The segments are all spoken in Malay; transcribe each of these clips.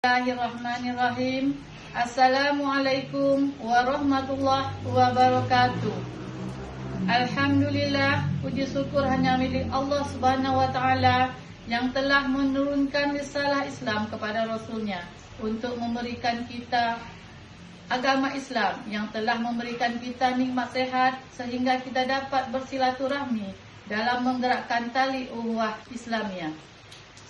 Bismillahirrahmanirrahim. Assalamualaikum warahmatullahi wabarakatuh. Alhamdulillah, puji syukur hanya milik Allah Subhanahu wa taala yang telah menurunkan risalah Islam kepada Rasulnya untuk memberikan kita agama Islam, yang telah memberikan kita nikmat sehat sehingga kita dapat bersilaturahmi dalam menggerakkan tali ukhuwah Islamiyah.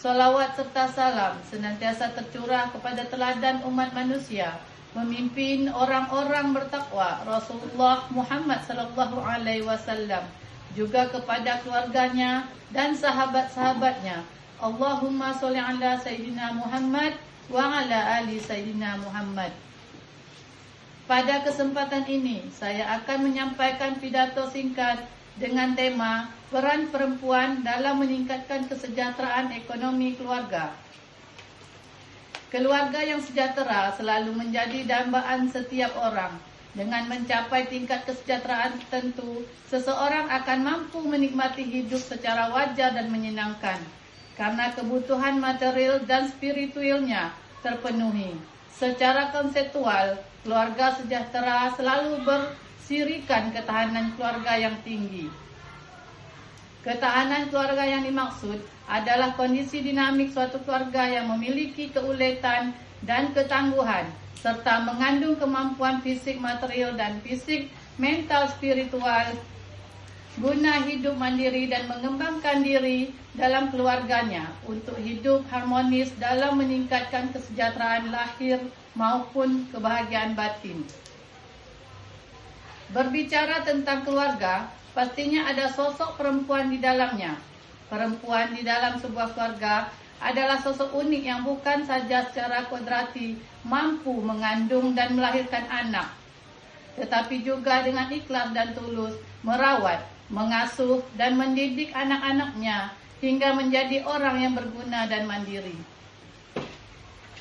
Salawat serta salam senantiasa tercurah kepada teladan umat manusia, memimpin orang-orang bertakwa Rasulullah Muhammad sallallahu alaihi wasallam, juga kepada keluarganya dan sahabat-sahabatnya. Allahumma sholli ala sayyidina Muhammad wa ala ali sayyidina Muhammad. Pada kesempatan ini saya akan menyampaikan pidato singkat dengan tema peran perempuan dalam meningkatkan kesejahteraan ekonomi keluarga. Keluarga yang sejahtera selalu menjadi dambaan setiap orang. Dengan mencapai tingkat kesejahteraan tertentu, seseorang akan mampu menikmati hidup secara wajar dan menyenangkan, karena kebutuhan material dan spiritualnya terpenuhi. Secara konseptual, keluarga sejahtera selalu bersirikan ketahanan keluarga yang tinggi. Ketahanan keluarga yang dimaksud adalah kondisi dinamik suatu keluarga yang memiliki keuletan dan ketangguhan, serta mengandung kemampuan fisik material dan fisik mental spiritual guna hidup mandiri dan mengembangkan diri dalam keluarganya untuk hidup harmonis dalam meningkatkan kesejahteraan lahir maupun kebahagiaan batin. Berbicara tentang keluarga, pastinya ada sosok perempuan di dalamnya. Perempuan di dalam sebuah keluarga adalah sosok unik yang bukan saja secara kodrati mampu mengandung dan melahirkan anak, tetapi juga dengan ikhlas dan tulus merawat, mengasuh, dan mendidik anak-anaknya hingga menjadi orang yang berguna dan mandiri.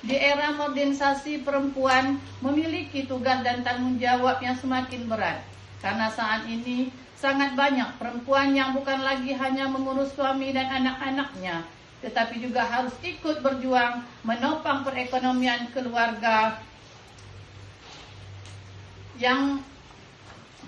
Di era modernisasi, perempuan memiliki tugas dan tanggung jawab yang semakin berat, karena saat ini sangat banyak perempuan yang bukan lagi hanya mengurus suami dan anak-anaknya, tetapi juga harus ikut berjuang menopang perekonomian keluarga yang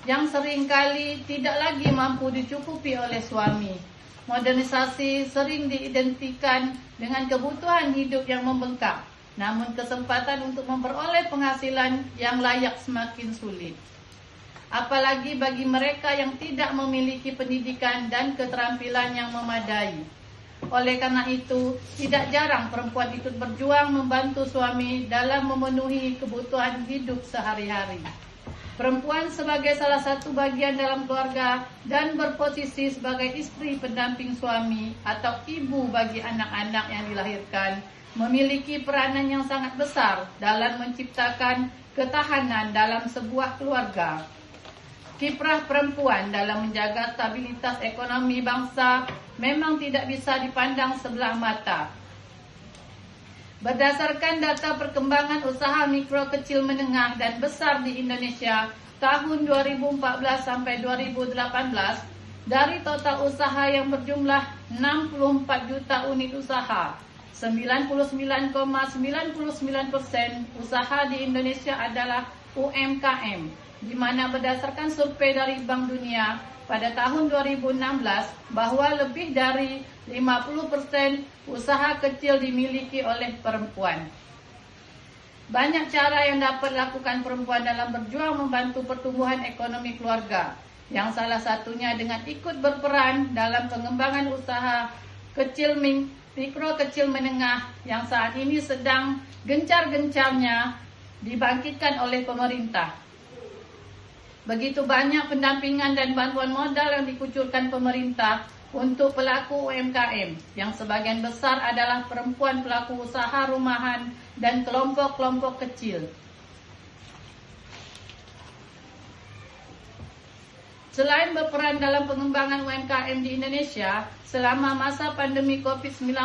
seringkali tidak lagi mampu dicukupi oleh suami. Modernisasi sering diidentikan dengan kebutuhan hidup yang membengkak, namun kesempatan untuk memperoleh penghasilan yang layak semakin sulit. Apalagi bagi mereka yang tidak memiliki pendidikan dan keterampilan yang memadai. Oleh karena itu, tidak jarang perempuan ikut berjuang membantu suami dalam memenuhi kebutuhan hidup sehari-hari. Perempuan sebagai salah satu bagian dalam keluarga dan berposisi sebagai istri pendamping suami atau ibu bagi anak-anak yang dilahirkan, memiliki peranan yang sangat besar dalam menciptakan ketahanan dalam sebuah keluarga. Kiprah perempuan dalam menjaga stabilitas ekonomi bangsa memang tidak bisa dipandang sebelah mata. Berdasarkan data perkembangan usaha mikro, kecil, menengah, dan besar di Indonesia tahun 2014 sampai 2018, dari total usaha yang berjumlah 64 juta unit usaha, 99,99% usaha di Indonesia adalah UMKM. Di mana berdasarkan survei dari Bank Dunia pada tahun 2016 bahwa lebih dari 50% usaha kecil dimiliki oleh perempuan. Banyak cara yang dapat dilakukan perempuan dalam berjuang membantu pertumbuhan ekonomi keluarga, yang salah satunya dengan ikut berperan dalam pengembangan usaha kecil, mikro, kecil, menengah yang saat ini sedang gencar-gencarnya dibangkitkan oleh pemerintah. Begitu banyak pendampingan dan bantuan modal yang dikucurkan pemerintah untuk pelaku UMKM, yang sebagian besar adalah perempuan pelaku usaha rumahan dan kelompok-kelompok kecil. Selain berperan dalam pengembangan UMKM di Indonesia, selama masa pandemi COVID-19,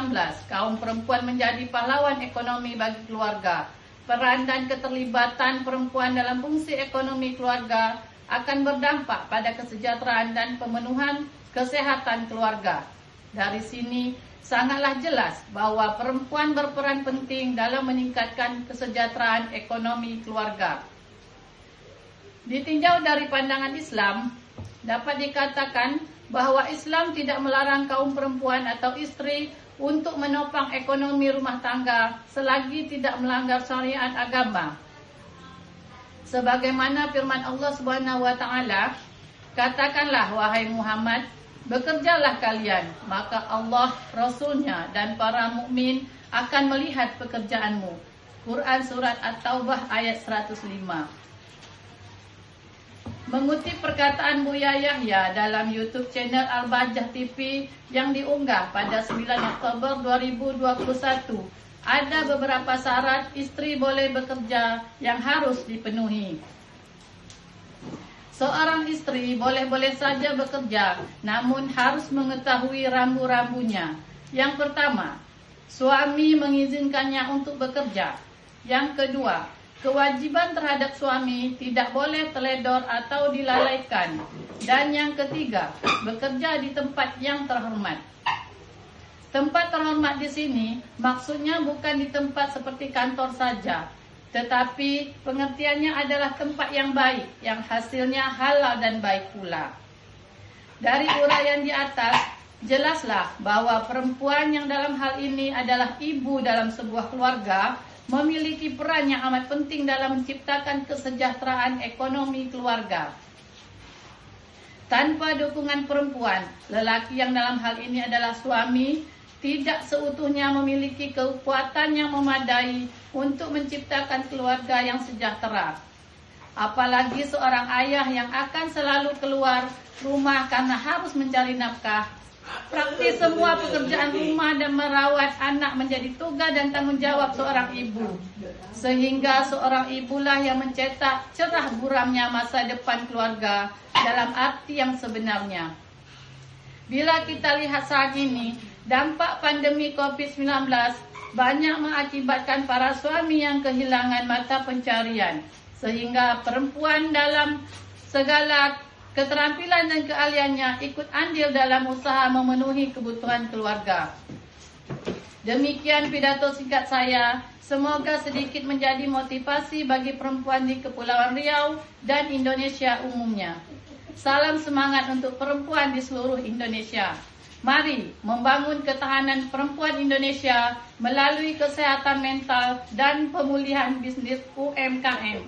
kaum perempuan menjadi pahlawan ekonomi bagi keluarga. Peran dan keterlibatan perempuan dalam fungsi ekonomi keluarga akan berdampak pada kesejahteraan dan pemenuhan kesehatan keluarga. Dari sini, sangatlah jelas bahwa perempuan berperan penting dalam meningkatkan kesejahteraan ekonomi keluarga. Ditinjau dari pandangan Islam, dapat dikatakan bahwa Islam tidak melarang kaum perempuan atau istri untuk menopang ekonomi rumah tangga selagi tidak melanggar syariat agama. Sebagaimana firman Allah Subhanahu wa taala, katakanlah wahai Muhammad, bekerjalah kalian, maka Allah, Rasulnya dan para mukmin akan melihat pekerjaanmu. Quran Surat At-Taubah ayat 105. Mengutip perkataan Buya Yahya dalam YouTube channel Al-Bahjah TV yang diunggah pada 9 Oktober 2021, ada beberapa syarat istri boleh bekerja yang harus dipenuhi. Seorang istri boleh-boleh saja bekerja, namun harus mengetahui rambu-rambunya. Yang pertama, suami mengizinkannya untuk bekerja. Yang kedua, kewajiban terhadap suami tidak boleh teledor atau dilalaikan. Dan yang ketiga, bekerja di tempat yang terhormat. Tempat terhormat di sini maksudnya bukan di tempat seperti kantor saja, tetapi pengertiannya adalah tempat yang baik, yang hasilnya halal dan baik pula. Dari uraian di atas, jelaslah bahwa perempuan yang dalam hal ini adalah ibu dalam sebuah keluarga memiliki peran yang amat penting dalam menciptakan kesejahteraan ekonomi keluarga. Tanpa dukungan perempuan, lelaki yang dalam hal ini adalah suami, tidak seutuhnya memiliki kekuatan yang memadai untuk menciptakan keluarga yang sejahtera. Apalagi seorang ayah yang akan selalu keluar rumah karena harus mencari nafkah. Praktis semua pekerjaan rumah dan merawat anak menjadi tugas dan tanggung jawab seorang ibu. Sehingga seorang ibulah yang mencetak cerah buramnya masa depan keluarga dalam arti yang sebenarnya. Bila kita lihat saat ini, dampak pandemi COVID-19 banyak mengakibatkan para suami yang kehilangan mata pencarian, sehingga perempuan dalam segala keterampilan dan keahliannya ikut andil dalam usaha memenuhi kebutuhan keluarga. Demikian pidato singkat saya. Semoga sedikit menjadi motivasi bagi perempuan di Kepulauan Riau dan Indonesia umumnya. Salam semangat untuk perempuan di seluruh Indonesia. Mari membangun ketahanan perempuan Indonesia melalui kesehatan mental dan pemulihan bisnis UMKM.